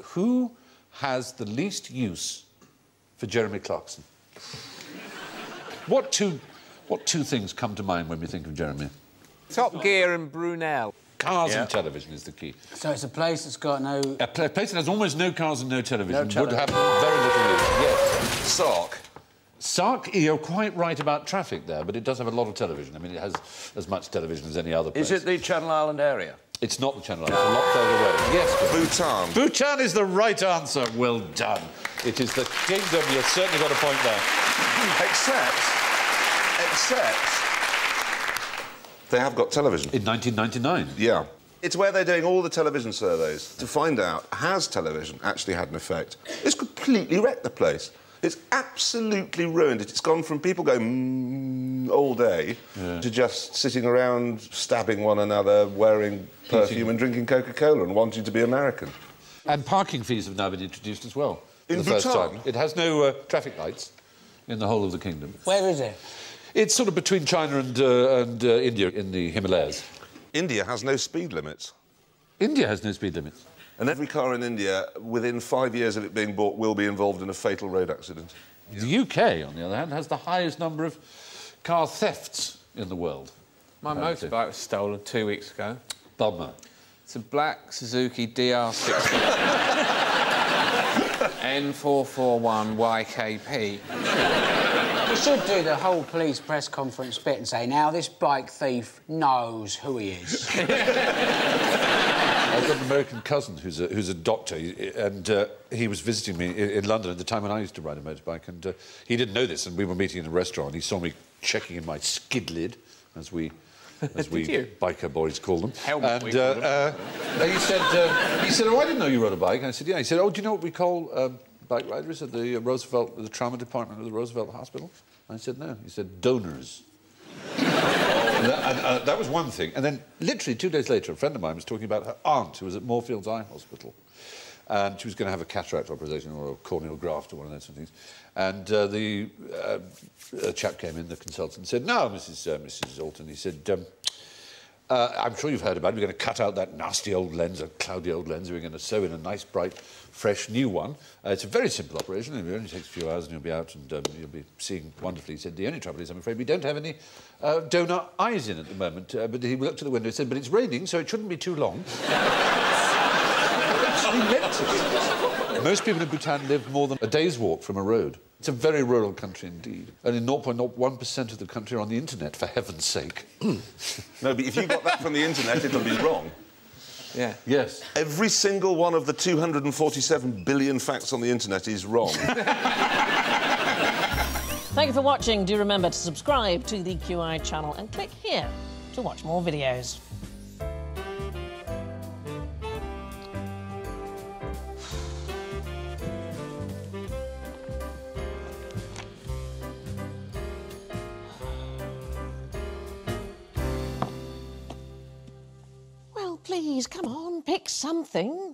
Who has the least use for Jeremy Clarkson? What two things come to mind when we think of Jeremy? Top Gear and Brunel. Cars and television is the key. So it's a place that's got no... A place that has almost no cars and no television would have very little use. Yes. Sark. Sark, you're quite right about traffic there, but it does have a lot of television. I mean, it has as much television as any other place. Is it the Channel Island area? It's not the Channel Islands. It's a lot further away. Yes, Bhutan. Bhutan is the right answer. Well done. It is the kingdom. You've certainly got a point there. Except... they have got television. In 1999? Yeah. It's where they're doing all the television surveys to find out, has television actually had an effect? It's completely wrecked the place. It's absolutely ruined it. It's gone from people going all day to just sitting around stabbing one another, wearing perfume and drinking Coca-Cola and wanting to be American. And parking fees have now been introduced as well. In the first Bhutan? time. It has no traffic lights in the whole of the kingdom. Where is it? It's sort of between China and India in the Himalayas. India has no speed limits. India has no speed limits. And every car in India, within 5 years of it being bought, will be involved in a fatal road accident. The UK, on the other hand, has the highest number of car thefts in the world. My motorbike was stolen 2 weeks ago. Bummer. It's a black Suzuki DR60. N441YKP. You should do the whole police press conference bit and say, now, this bike thief knows who he is. I've got an American cousin who's a doctor, and he was visiting me in London at the time when I used to ride a motorbike, and he didn't know this, and we were meeting in a restaurant. He saw me checking in my skid lid, as we biker boys call them. Helmet, he said, "Oh, I didn't know you rode a bike." And I said, "Yeah." He said, "Oh, do you know what we call bike riders at the the trauma department of the Roosevelt Hospital?" I said, "No." He said, "Donors." That was one thing. And then, literally 2 days later, a friend of mine was talking about her aunt, who was at Moorfields Eye Hospital, and she was going to have a cataract operation or a corneal graft or one of those things. And the chap came in, the consultant, and said, "No, Mrs. Alton," he said, "I'm sure you've heard about it. We're going to cut out that nasty old lens, a cloudy old lens. We're going to sew in a nice, bright, fresh new one. It's a very simple operation. It only takes a few hours and you'll be out and you'll be seeing wonderfully." He said, "The only trouble is, I'm afraid, we don't have any donor eyes in at the moment." But he looked to the window and said, "But it's raining, so it shouldn't be too long." Actually meant it. Most people in Bhutan live more than a day's walk from a road. It's a very rural country indeed. Only 0.01% of the country are on the internet, for heaven's sake. No, but if you got that from the internet, it'll be wrong. Yeah. Yes. Every single one of the 247 billion facts on the internet is wrong. Thank you for watching. Do remember to subscribe to the QI channel and click here to watch more videos. Well, please, come on, pick something.